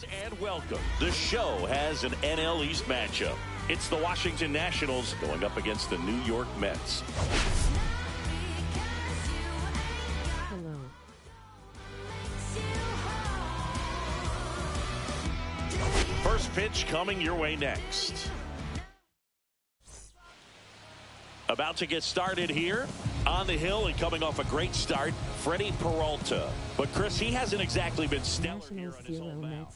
And welcome. The show has an NL East matchup. It's the Washington Nationals going up against the New York Mets. Hello. First pitch coming your way next. About to get started here on the hill and coming off a great start, Freddie Peralta. But Chris, he hasn't exactly been stellar here on his own mound.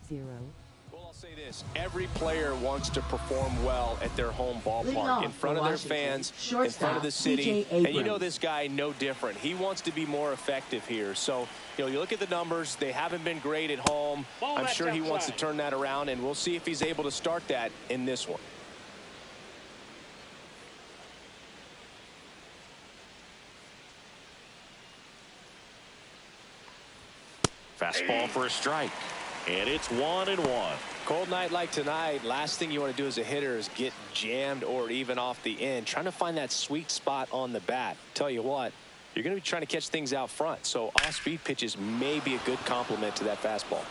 Well, I'll say this. Every player wants to perform well at their home ballpark, in front of their fans, in front of the city. And you know this guy no different. He wants to be more effective here. So, you look at the numbers. They haven't been great at home. I'm sure he wants to turn that around, and we'll see if he's able to start that in this one. Fastball for a strike. And it's 1-1. Cold night like tonight, last thing you want to do as a hitter is get jammed or even off the end. Trying to find that sweet spot on the bat. Tell you what, you're going to be trying to catch things out front. So off-speed pitches may be a good complement to that fastball.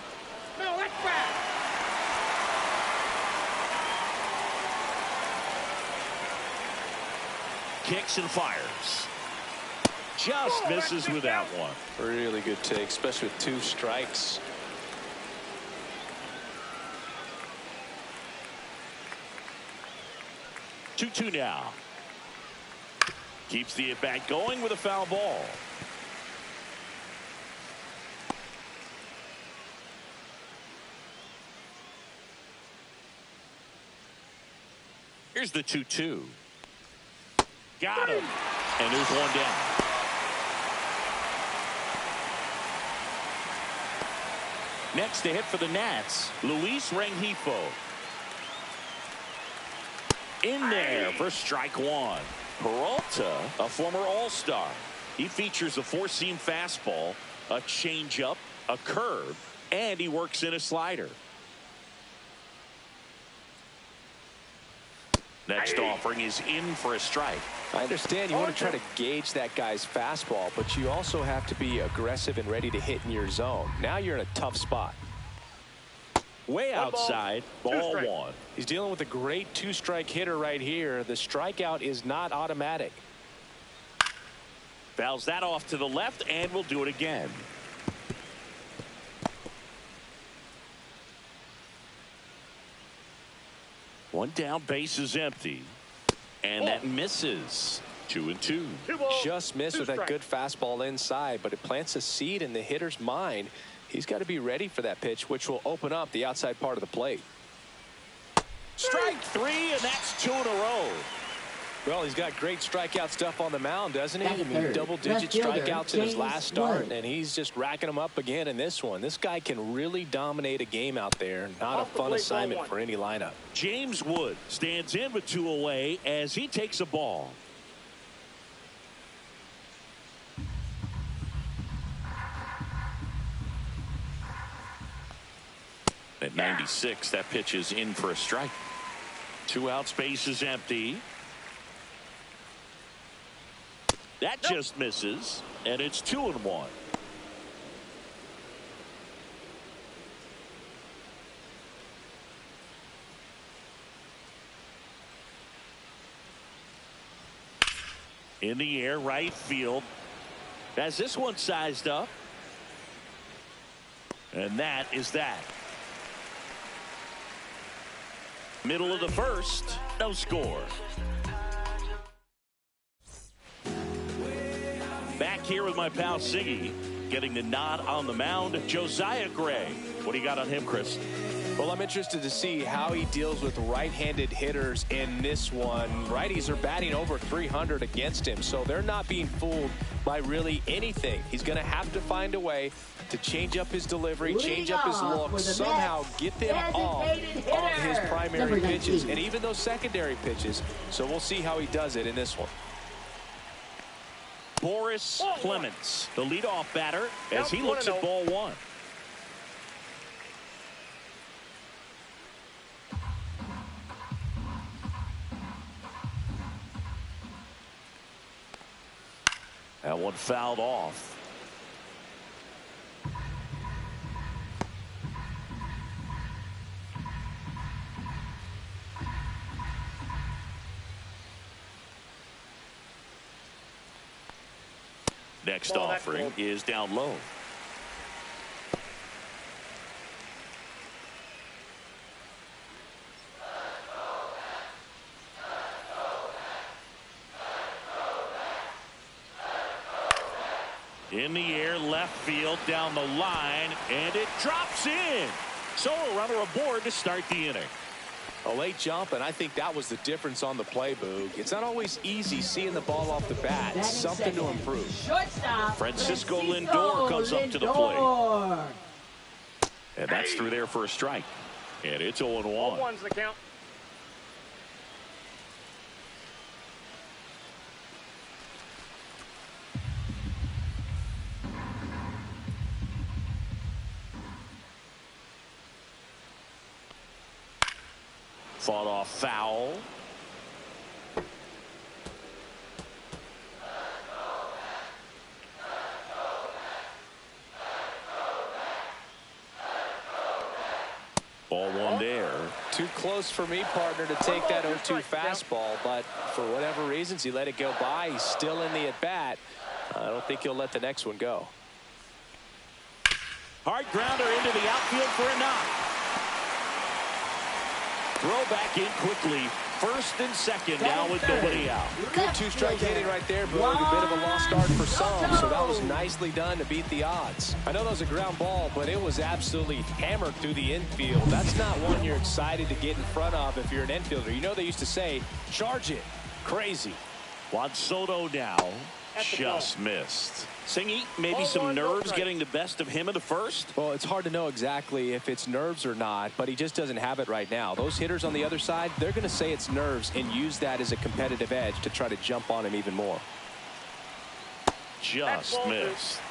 No, that's bad. Kicks and fires. Just misses with that one. Really good take, especially with 2 strikes. Two now. Keeps the at-bat going with a foul ball. Here's the 2-2. Got him. And there's one down. Next to hit for the Nats, Luis Rengifo. In there for strike 1. Peralta, a former All-Star. He features a 4-seam fastball, a changeup, a curve, and he works in a slider. Next offering is in for a strike. I understand you want to try to gauge that guy's fastball, but you also have to be aggressive and ready to hit in your zone. Now you're in a tough spot. Way outside, ball 1. He's dealing with a great 2-strike hitter right here. The strikeout is not automatic. Fouls that off to the left, and we'll do it again. One down, base is empty. And that misses. 2-2. Just missed with that good fastball inside, but it plants a seed in the hitter's mind. He's got to be ready for that pitch, which will open up the outside part of the plate. Strike 3, and that's 2 in a row. Well, he's got great strikeout stuff on the mound, doesn't he? I mean, double-digit strikeouts in his last start, and he's just racking them up again in this one. This guy can really dominate a game out there. Not a fun assignment for any lineup. James Wood stands in with 2 away as he takes a ball. At 96, that pitch is in for a strike. 2 outs, base is empty. That just misses, and it's 2-1. In the air, right field. Has this one sized up. And that is that. Middle of the first, no score. Back here with my pal Siggy, getting the nod on the mound, Josiah Gray. What do you got on him, Chris? Well, I'm interested to see how he deals with right-handed hitters in this one. Righties are batting over 300 against him, so they're not being fooled by really anything. He's going to have to find a way to change up his delivery, change up his look, somehow get them off of his primary pitches and even those secondary pitches. So we'll see how he does it in this one. Boris Clements, the leadoff batter, as he looks at ball 1. That one fouled off. Next offering is down low. In the air, left field, down the line, and it drops in. So a runner aboard to start the inning. A late jump, and I think that was the difference on the play, Boog. It's not always easy seeing the ball off the bat. It's something to improve. Shortstop, Francisco Lindor comes up to the plate. And that's through there for a strike. And it's 0-1. 0-1's the count. Fought off foul. Ball one there. Too close for me, partner, to take that 0-2 fastball, but for whatever reasons, he let it go by. He's still in the at-bat. I don't think he'll let the next one go. Hard grounder into the outfield for a knock. Throw back in quickly. First and second now with nobody out. Good two-strike hitting right there, Boog. A bit of a lost start for some, so that was nicely done to beat the odds. I know that was a ground ball, but it was absolutely hammered through the infield. That's not one you're excited to get in front of if you're an infielder. You know they used to say, charge it. Crazy. Juan Soto now just missed. Singy, maybe some nerves getting the best of him in the first? Well, it's hard to know exactly if it's nerves or not, but he just doesn't have it right now. Those hitters on the other side, they're going to say it's nerves and use that as a competitive edge to try to jump on him even more. Just missed.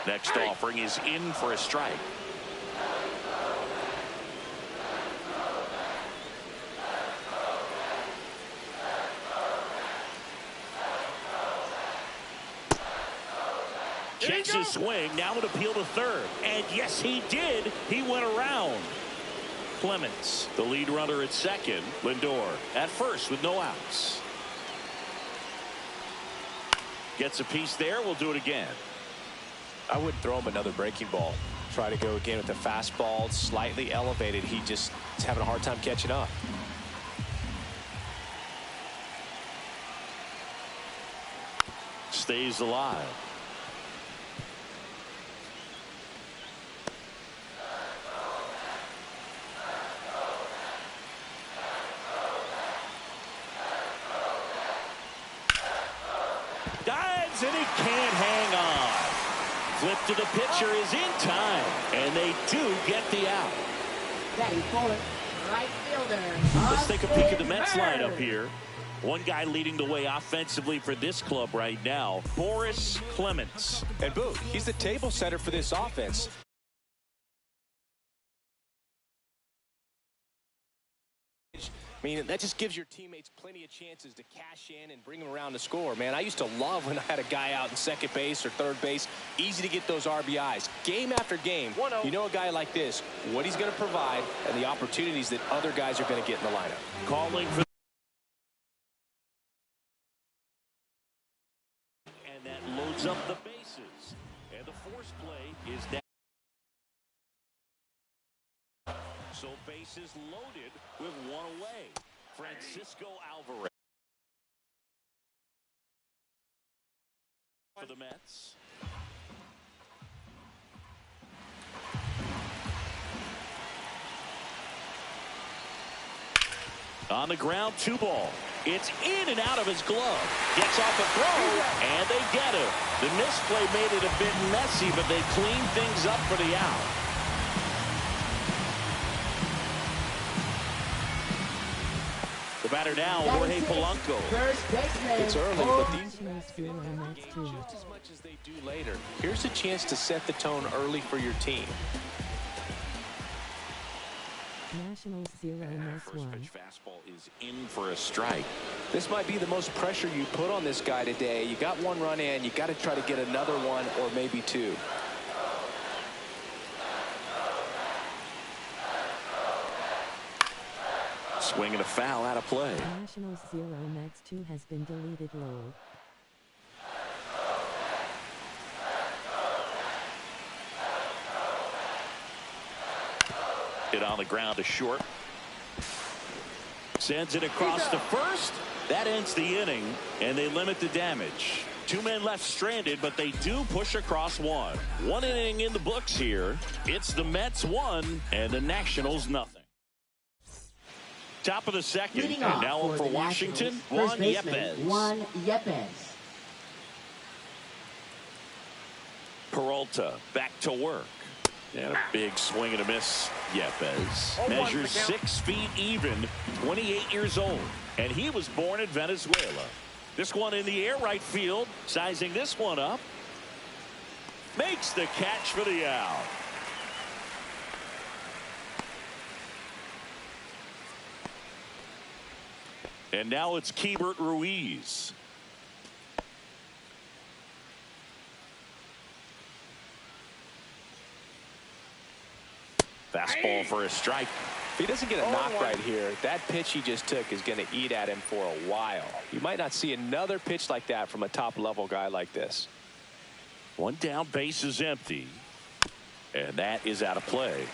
Next offering is in for a strike. Checks his swing. Now an appeal to third. And yes, he did. He went around. Clemens, the lead runner at second. Lindor at first with no outs. Gets a piece there. We'll do it again. I wouldn't throw him another breaking ball. Try to go again with the fastball slightly elevated. He just is having a hard time catching up. Stays alive. Dives and he can't hang on. Flip to the pitcher is in time, and they do get the out. Batting forward, right fielder. Let's take a peek at the Mets lineup here. One guy leading the way offensively for this club right now, Boris Clemens. And Boog, he's the table setter for this offense. I mean, that just gives your teammates plenty of chances to cash in and bring them around to score. Man, I used to love when I had a guy out in second base or third base. Easy to get those RBIs. Game after game, you know a guy like this, what he's going to provide and the opportunities that other guys are going to get in the lineup. Calling for and that loads up the bases. And the force play is down. So bases loaded with one away. Francisco Alvarez for the Mets. On the ground, 2 ball. It's in and out of his glove. Gets off a throw, and they get it. The misplay made it a bit messy, but they cleaned things up for the out. The batter now, Jorge Polanco. It's early, but these Nationals 0 and Mets 2. just as much as they do later. Here's a chance to set the tone early for your team. Nationals 0 and Mets First 1. pitch fastball is in for a strike. This might be the most pressure you put on this guy today. You got 1 run in, you got to try to get another 1 or maybe 2. Swing and a foul out of play. Nationals 0 Mets 2 has been deleted. Lol. Hit on the ground to short. Sends it across to first. That ends the inning, and they limit the damage. 2 men left stranded, but they do push across one. 1 inning in the books here. It's the Mets 1 and the Nationals nothing. Top of the second, Leading and off now up for the Washington, Nationals, Juan first baseman, Yepez. Juan Yepez. Peralta back to work. And a big swing and a miss. Yepez measures 6 feet even, 28 years old, and he was born in Venezuela. This one in the air right field, sizing this one up. Makes the catch for the out. And now it's Keibert Ruiz. Fastball for a strike. If he doesn't get a knock right here, that pitch he just took is going to eat at him for a while. You might not see another pitch like that from a top-level guy like this. 1 down, base is empty. And that is out of play.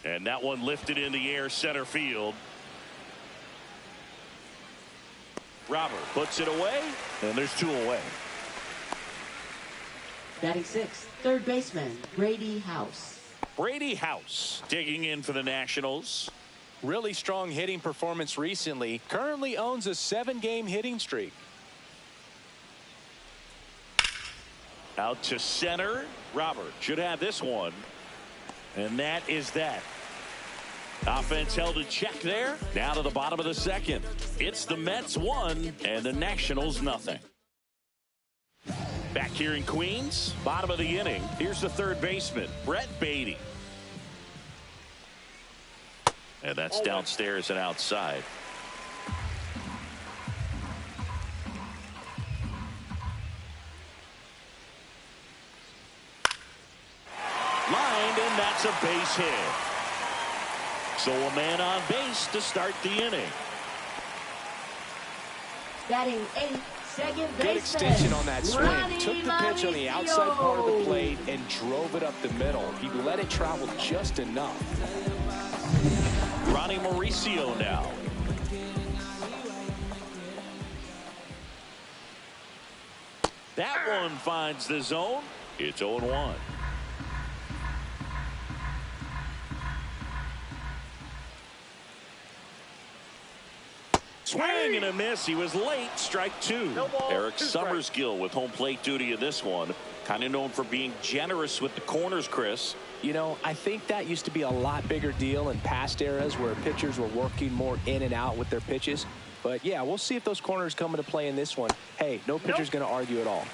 And that one lifted in the air, center field. Robert puts it away, and there's 2 away. Batting 6th, third baseman, Brady House. Brady House digging in for the Nationals. Really strong hitting performance recently. Currently owns a 7-game hitting streak. Out to center. Robert should have this one. And that is that. Offense held in check there. Now to the bottom of the second. It's the Mets 1 and the Nationals nothing. Back here in Queens, bottom of the inning. Here's the third baseman, Brett Beatty. And that's downstairs and outside. Lined, and that's a base hit. So a man on base to start the inning. Batting 8th, second baseman. Good extension on that swing. Ronnie Took the pitch on the outside part of the plate and drove it up the middle. He let it travel just enough. Ronnie Mauricio now. That one finds the zone. It's 0-1. Swing and a miss. He was late. Strike 2. Eric Summersgill with home plate duty in this one. Kind of known for being generous with the corners, Chris. You know, I think that used to be a lot bigger deal in past eras where pitchers were working more in and out with their pitches. But yeah, we'll see if those corners come into play in this one. Hey, no pitcher's going to argue at all.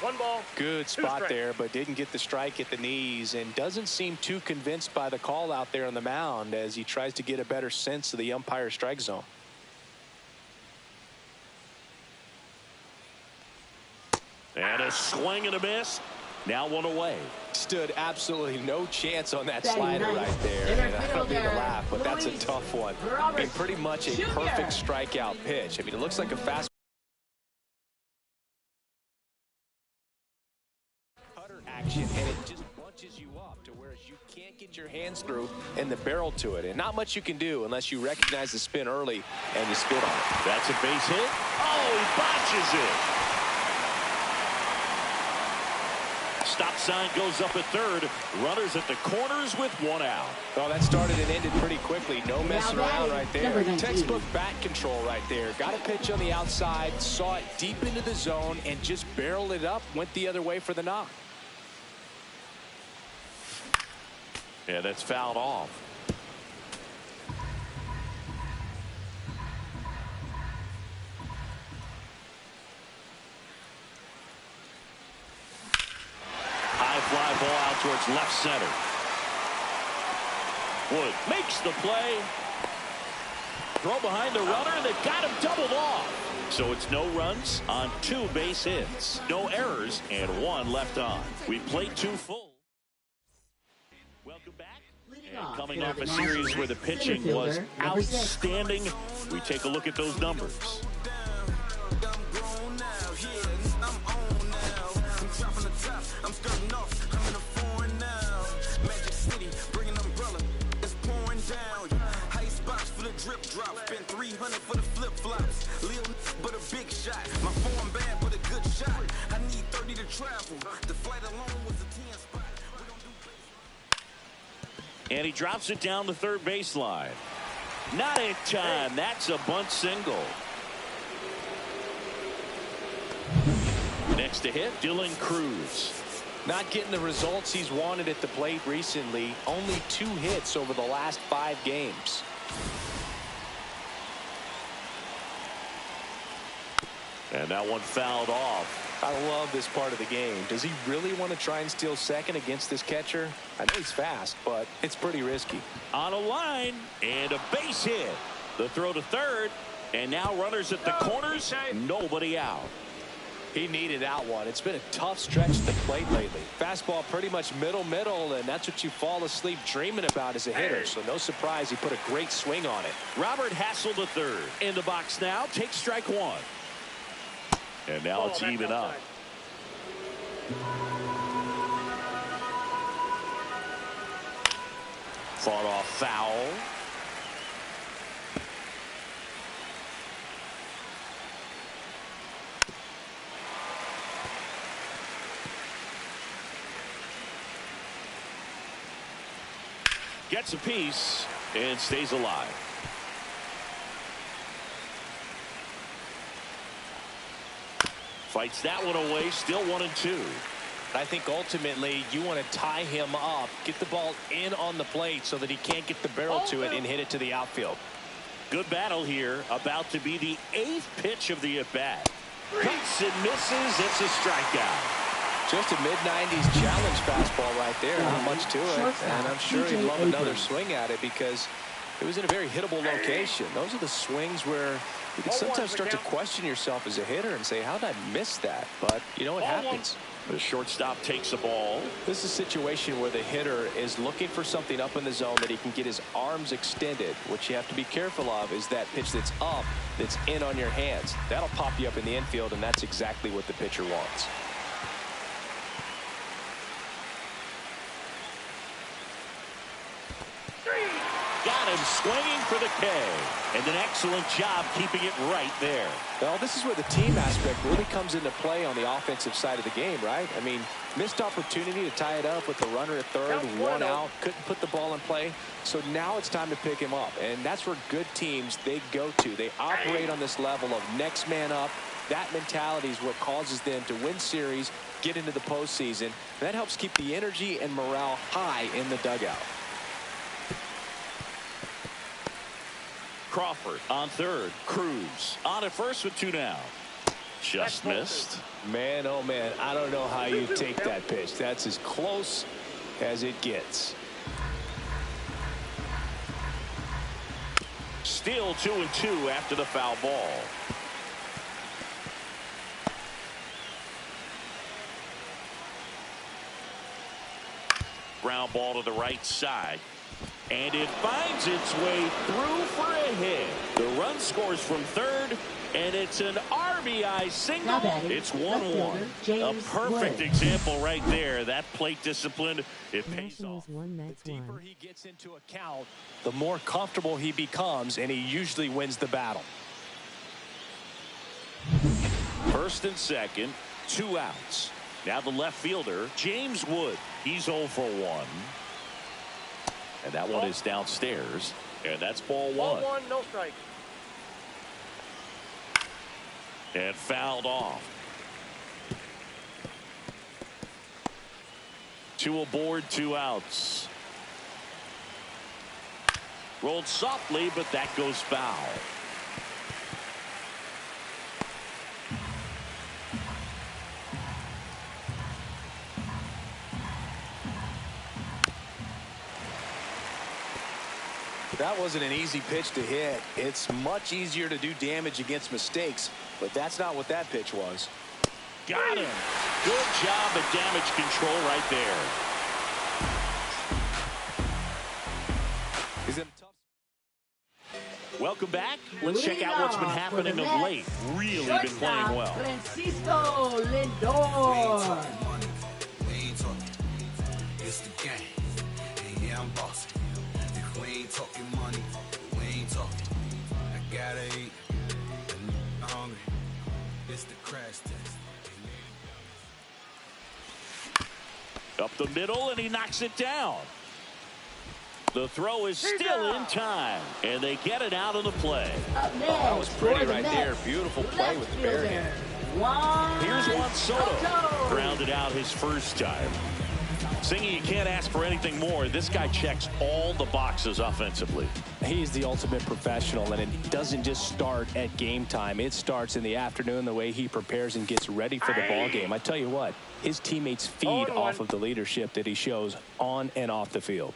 1 ball. Good spot there, but didn't get the strike at the knees and doesn't seem too convinced by the call out there on the mound as he tries to get a better sense of the umpire's strike zone. And a swing and a miss. Now 1 away. Stood absolutely no chance on that Batting slider ninth, right there. center And I don't mean to fielder, laugh, but that's a Luis tough one. Robert I mean, pretty much a Jr. perfect strikeout pitch. I mean, it looks like a fast cutter action, and it just bunches you up to where you can't get your hands through and the barrel to it. And not much you can do unless you recognize the spin early and you spit on it. That's a base hit. Oh, he botches it. Stop sign goes up at third. Runners at the corners with 1 out. Oh, that started and ended pretty quickly. No messing around right there. Number 19. Textbook bat control right there. Got a pitch on the outside, saw it deep into the zone, and just barreled it up, went the other way for the knock. Yeah, that's fouled off. Fly ball out towards left center. Wood makes the play. Throw behind the runner, and they got him doubled off. So it's no runs on 2 base hits, no errors, and 1 left on. We played 2 full. Welcome back. And coming off a series where the pitching was outstanding, we take a look at those numbers. Drip drop, spend 300 for the flip flops. Lil but a big shot. My form bad but a good shot. I need 30 to travel. The flight alone was a 10 spot. And he drops it down the third baseline. Not in time. That's a bunt single. Next to hit, Dylan Cruz. Not getting the results he's wanted at the plate recently. Only 2 hits over the last 5 games. And that one fouled off. I love this part of the game. Does he really want to try and steal second against this catcher? I know he's fast, but it's pretty risky. On a line and a base hit. The throw to third, and now runners at the corners. Nobody out. He needed that one. It's been a tough stretch at the plate lately. Fastball pretty much middle, and that's what you fall asleep dreaming about as a hitter. So no surprise he put a great swing on it. Robert Hassel to third. In the box now, takes strike 1. And now it's even up. Fought off foul. Gets a piece and stays alive. Fights that one away, still 1-2. I think ultimately you want to tie him up, get the ball in on the plate so that he can't get the barrel to it and hit it to the outfield. Good battle here, about to be the 8th pitch of the at-bat. Cuts and misses, it's a strikeout. Just a mid-90s challenge fastball right there, not much to it. And I'm sure he'd love another swing at it because it was in a very hittable location. Those are the swings where you can sometimes start to question yourself as a hitter and say, how did I miss that? But you know what happens. The shortstop takes the ball. This is a situation where the hitter is looking for something up in the zone that he can get his arms extended. What you have to be careful of is that pitch that's up, that's in on your hands. That'll pop you up in the infield, and that's exactly what the pitcher wants. Got him swinging for the K. And an excellent job keeping it right there. Well, this is where the team aspect really comes into play on the offensive side of the game, right? I mean, missed opportunity to tie it up with the runner at third, 1 out, couldn't put the ball in play. So now it's time to pick him up. And that's where good teams, they go to. They operate on this level of next man up. That mentality is what causes them to win series, get into the postseason. And that helps keep the energy and morale high in the dugout. Crawford on third. Cruz on at first with 2 down. Just missed. Man, oh man, I don't know how you take that pitch. That's as close as it gets. Still 2-2 after the foul ball. Ground ball to the right side. And it finds its way through for a hit. The run scores from third, and it's an RBI single. It's 1-1. A perfect example right there. That plate discipline, it pays off. The deeper he gets into a count, the more comfortable he becomes, and he usually wins the battle. First and second, 2 outs. Now the left fielder, James Wood. He's 0 for 1. And that one is downstairs. And that's ball 1. Ball 1, no strike. And fouled off. 2 aboard, 2 outs. Rolled softly, but that goes foul. That wasn't an easy pitch to hit. It's much easier to do damage against mistakes. But that's not what that pitch was. Got him. Good job at damage control right there. He's in a tough. Welcome back. Let's check out what's been happening of late. Really been playing well. Francisco Lindor. It's the game. And yeah, I'm bossing. If we ain't talking money, we ain't talking. I gotta eat. I'm hungry. It's the crash test. Up the middle, and he knocks it down. The throw is still in time, and they get it out of the play. Up next, That was pretty for the right Mets, there. Beautiful play with the bare hand. Here's Juan Soto. Grounded out his first time. Singy, you can't ask for anything more. This guy checks all the boxes offensively. He's the ultimate professional, and it doesn't just start at game time. It starts in the afternoon, the way he prepares and gets ready for the ball game. I tell you what, his teammates feed off of the leadership that he shows on and off the field.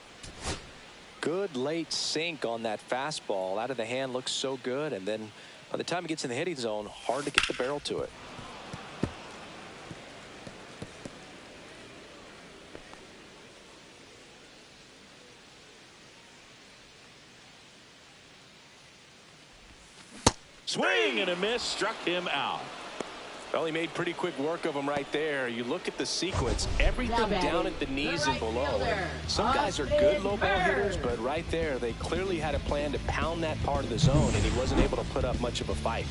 Good late sink on that fastball. Out of the hand, looks so good, and then by the time it gets in the hitting zone, hard to get the barrel to it. Swing and a miss, struck him out. Well, he made pretty quick work of him right there. You look at the sequence, everything down at the knees and below. Some guys are good low ball hitters, but right there, they clearly had a plan to pound that part of the zone, and he wasn't able to put up much of a fight.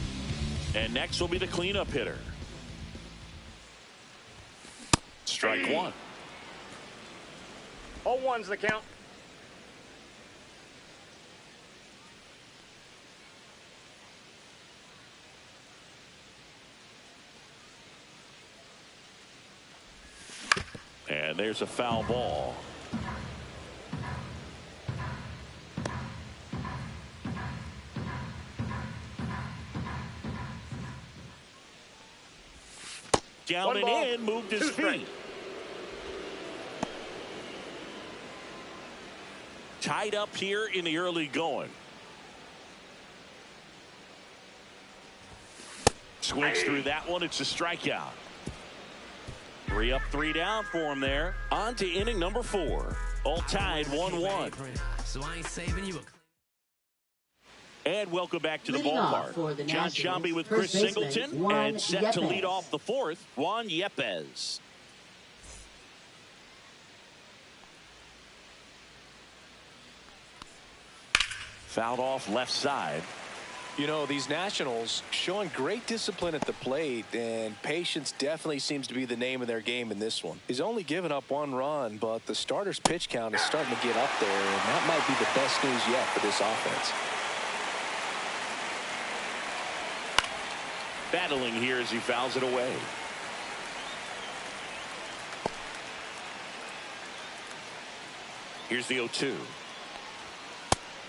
And next will be the cleanup hitter. Strike one. 0-1's the count. And there's a foul ball. Down and in, moved his feet. Tied up here in the early going. Swings through that one. It's a strikeout. 3 up, 3 down for him there. On to inning number 4. All tied 1-1. So I ain't saving you. And welcome back to the Leading off ballpark. for the John Nationals, Sciambi with first Chris baseman, Singleton. Juan And set to Yepez. lead off the 4th, Juan Yepez. Fouled off left side. You know, these Nationals showing great discipline at the plate, and patience definitely seems to be the name of their game in this one. He's only given up 1 run, but the starter's pitch count is starting to get up there, and that might be the best news yet for this offense. Battling here as he fouls it away. Here's the 0-2.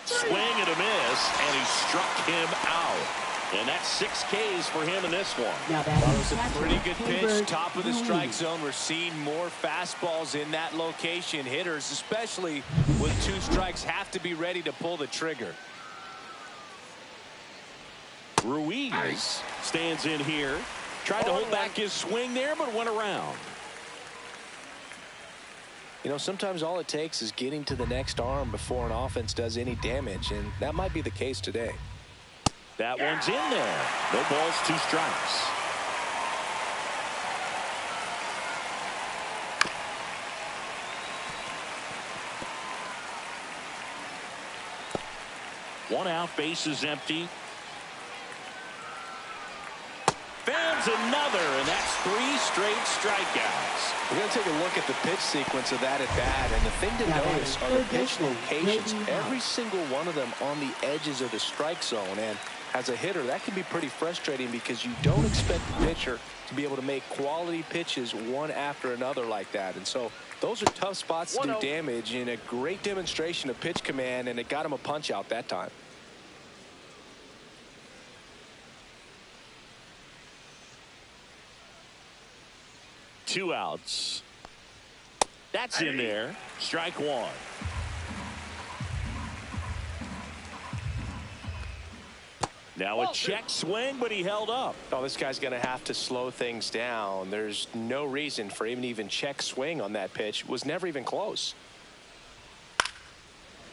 Swing and a miss, and he struck him out. And that's 6 Ks for him in this one. Now That that was a pretty good pitch. Top of the strike Ruiz. zone. We're seeing more fastballs in that location. Hitters, especially with 2 strikes, have to be ready to pull the trigger. Ruiz stands in here. Tried to hold back his swing there, but went around. You know, sometimes all it takes is getting to the next arm before an offense does any damage, and that might be the case today. That one's in there. No balls, 2 strikes. One out, base is empty. Fans another, and that's 3 straight strikeouts. We're going to take a look at the pitch sequence of that at bat, and the thing to notice are the pitch locations. Every single one of them on the edges of the strike zone, and as a hitter, that can be pretty frustrating because you don't expect the pitcher to be able to make quality pitches one after another like that. And so those are tough spots to do damage, and a great demonstration of pitch command, and it got him a punch out that time. Two outs. That's in there. Strike 1. Now a check swing, but he held up. Oh, this guy's going to have to slow things down. There's no reason for him to even check swing on that pitch. It was never even close.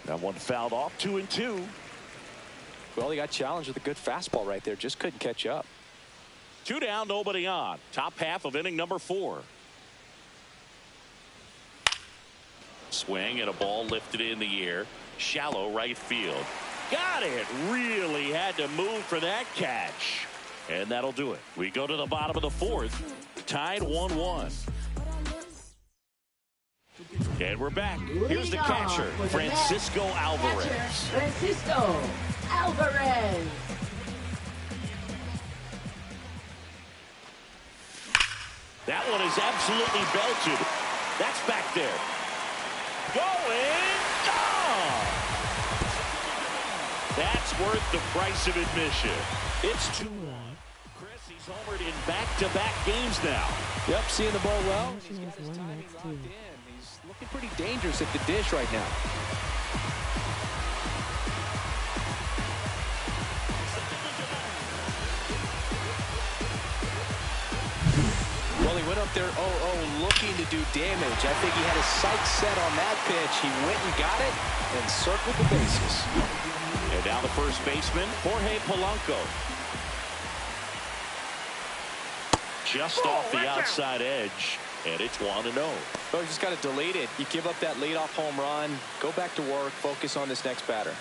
That one fouled off, 2-2. Well, he got challenged with a good fastball right there. Just couldn't catch up. 2 down, nobody on. Top half of inning number 4. Swing and a ball lifted in the air. Shallow right field. Got it. Really had to move for that catch. And that'll do it. We go to the bottom of the 4th. Tied 1-1. And we're back. Here's the catcher, Francisco Alvarez. Francisco Alvarez. That one is absolutely belted. That's back there. Going. Oh! That's worth the price of admission. It's 2-1. Chris, he's homered in back-to-back games now. Yep, seeing the ball well. He's looking pretty dangerous at the dish right now. Well, he went up there 0-0 looking to do damage. I think he had his sights set on that pitch. He went and got it and circled the bases. And now the first baseman, Jorge Polanco. Just off the outside edge, and it's 1-0. So you just got to delete it. You give up that leadoff home run, go back to work, focus on this next batter.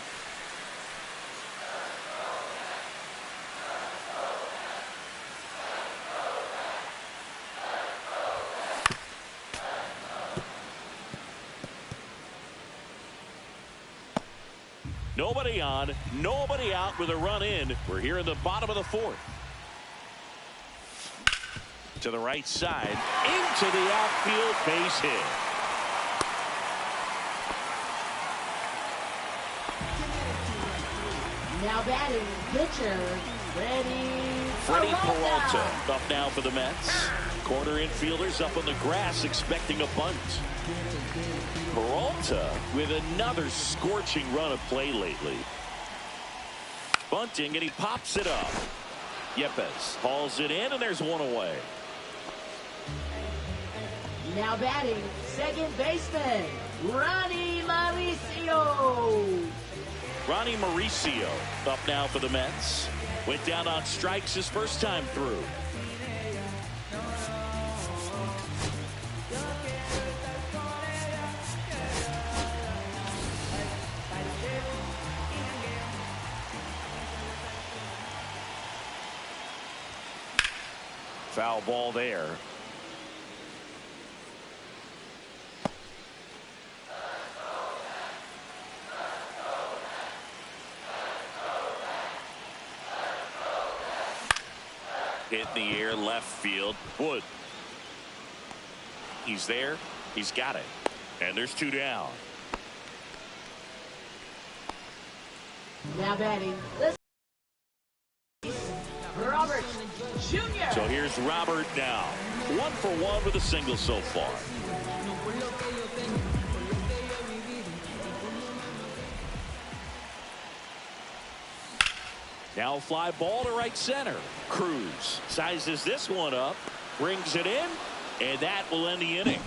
Nobody on, nobody out with a run in. We're here in the bottom of the 4th. To the right side, into the outfield, base hit. Now batting, pitcher, Freddie Peralta up now for the Mets. Corner infielders up on the grass expecting a bunt. Peralta with another scorching run of play lately. Bunting, and he pops it up. Yepes hauls it in, and there's one away. Now batting, second baseman, Ronnie Mauricio. Ronnie Mauricio up now for the Mets. Went down on strikes his first time through. Foul ball there. Hit in the air, left field. Wood. He's there. He's got it. And there's 2 down. Now batting, Robert Jr. So here's Robert now. 1 for 1 with a single so far. Now fly ball to right center. Cruz sizes this one up, brings it in, and that will end the inning.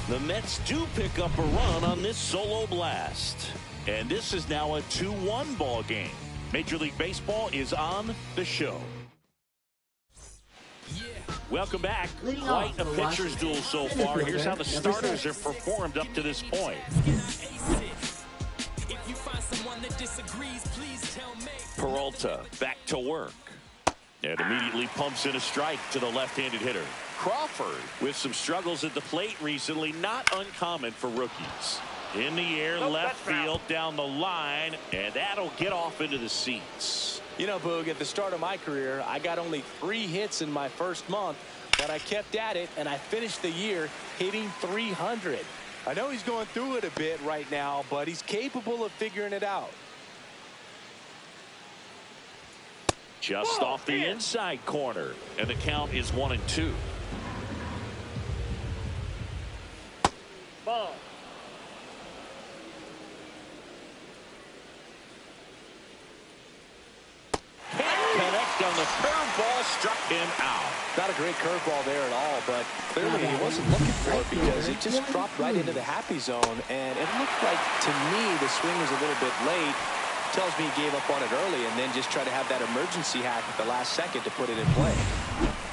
The Mets do pick up a run on this solo blast. And this is now a 2-1 ball game. Major League Baseball is on the show. Welcome back. Quite a pitcher's duel so far. Here's how the starters have performed up to this point. Peralta back to work. And immediately pumps in a strike to the left-handed hitter. Crawford with some struggles at the plate recently, not uncommon for rookies. In the air, left field, down the line, and that'll get off into the seats. You know, Boog, at the start of my career, I got only 3 hits in my first month, but I kept at it, and I finished the year hitting 300. I know he's going through it a bit right now, but he's capable of figuring it out. Just off the inside corner, and the count is 1-2. Ball. on the curveball, struck him out. Not a great curveball there at all, but clearly he wasn't looking for it because it just dropped right into the happy zone, and it looked like, to me, the swing was a little bit late. Tells me he gave up on it early and then just tried to have that emergency hack at the last second to put it in play.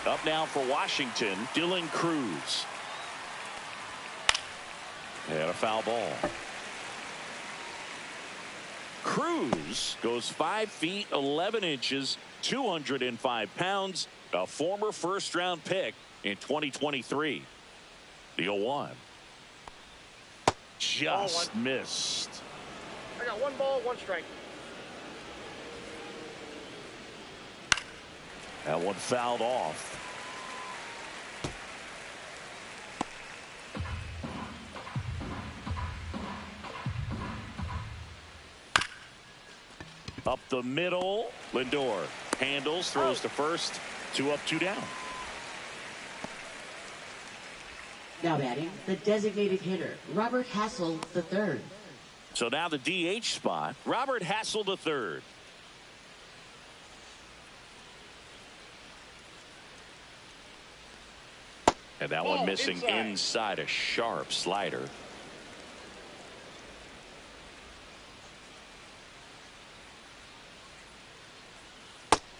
Up now for Washington, Dylan Cruz. And a foul ball. Cruz goes 5 feet 11 inches, 205 pounds, a former first-round pick in 2023. The 0-1. Just missed. I got 1 ball, 1 strike. That one fouled off. Up the middle, Lindor handles, throws to first, 2 up, 2 down. Now batting, the designated hitter, Robert Hassel III. So now the DH spot, Robert Hassel III. And that one missing inside a sharp slider.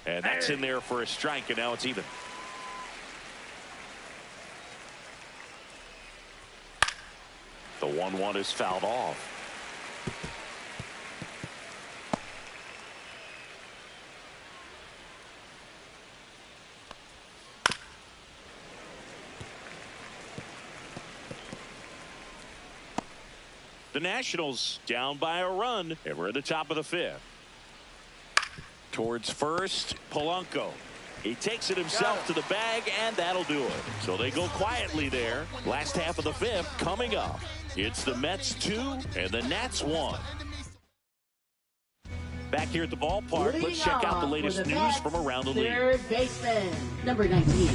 And that's in there for a strike, and now it's even. The 1-1 is fouled off. The Nationals down by a run, and we're at the top of the 5th. Towards first, Polanco. He takes it himself to the bag, and that'll do it. So they go quietly there. Last half of the 5th coming up. It's the Mets 2 and the Nats 1. Back here at the ballpark, let's check out the latest news from around the league. Third baseman, number 19.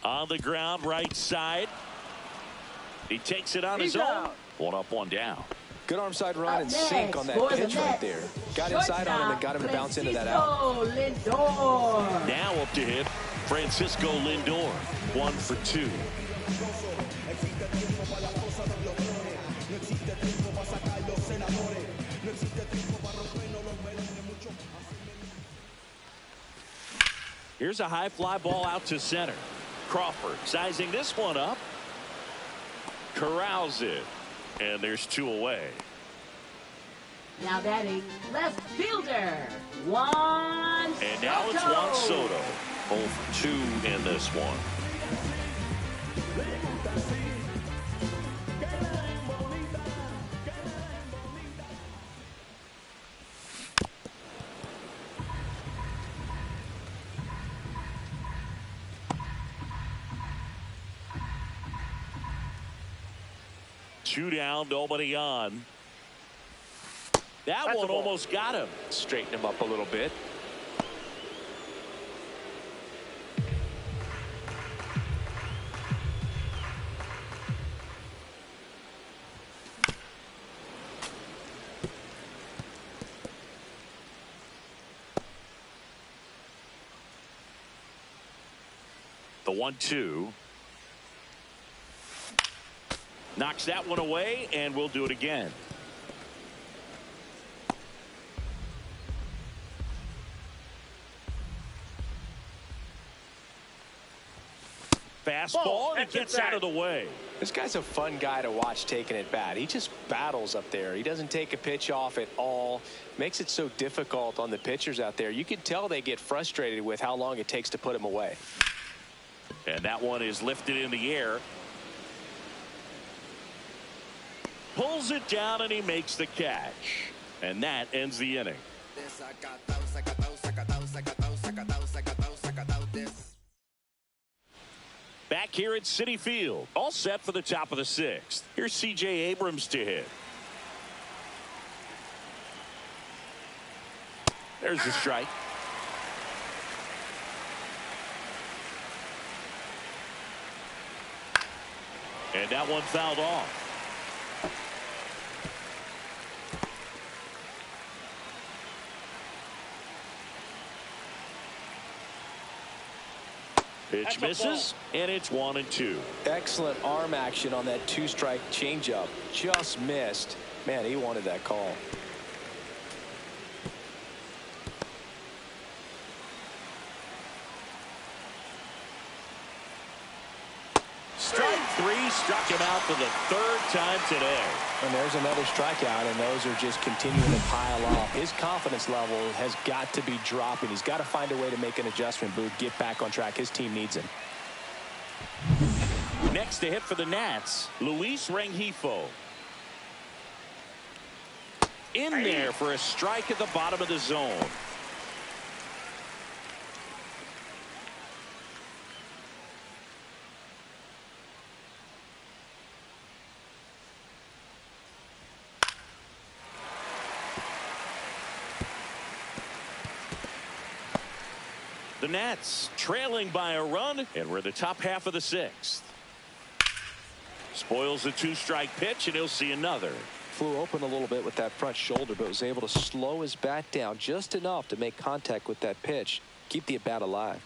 On the ground, right side. He takes it on his own. 1 up, 1 down. Good arm side run and sink on that pitch right there. Got inside on him and got him to bounce into that out. Lindor. Now up to hit Francisco Lindor. 1 for 2. Here's a high fly ball out to center. Crawford sizing this one up. Corrals it. And there's 2 away. Now batting, left fielder, Juan Soto. And now it's Juan Soto. 0 for 2 in this one. Two down, nobody on. That one almost got him. Straighten him up a little bit. The 1-2. Knocks that one away, and we'll do it again. Fastball, and it gets out of the way. This guy's a fun guy to watch taking it bat. He just battles up there. He doesn't take a pitch off at all. Makes it so difficult on the pitchers out there. You can tell they get frustrated with how long it takes to put him away. And that one is lifted in the air. Pulls it down, and he makes the catch. And that ends the inning. Back here at Citi Field, all set for the top of the 6th. Here's C.J. Abrams to hit. There's the strike. And that one fouled off. Pitch misses, and it's 1-2. Excellent arm action on that two-strike changeup. Just missed. Man, he wanted that call. Strike three, struck him out for the third time today. And there's another strikeout, and those are just continuing to pile up. His confidence level has got to be dropping. He's got to find a way to make an adjustment, Booth, get back on track. His team needs him. Next to hit for the Nats, Luis Rengifo. In there for a strike at the bottom of the zone. The Nats trailing by a run, and we're in the top half of the sixth. Spoils the two-strike pitch, and he'll see another. Flew open a little bit with that front shoulder, but was able to slow his bat down just enough to make contact with that pitch, keep the at-bat alive.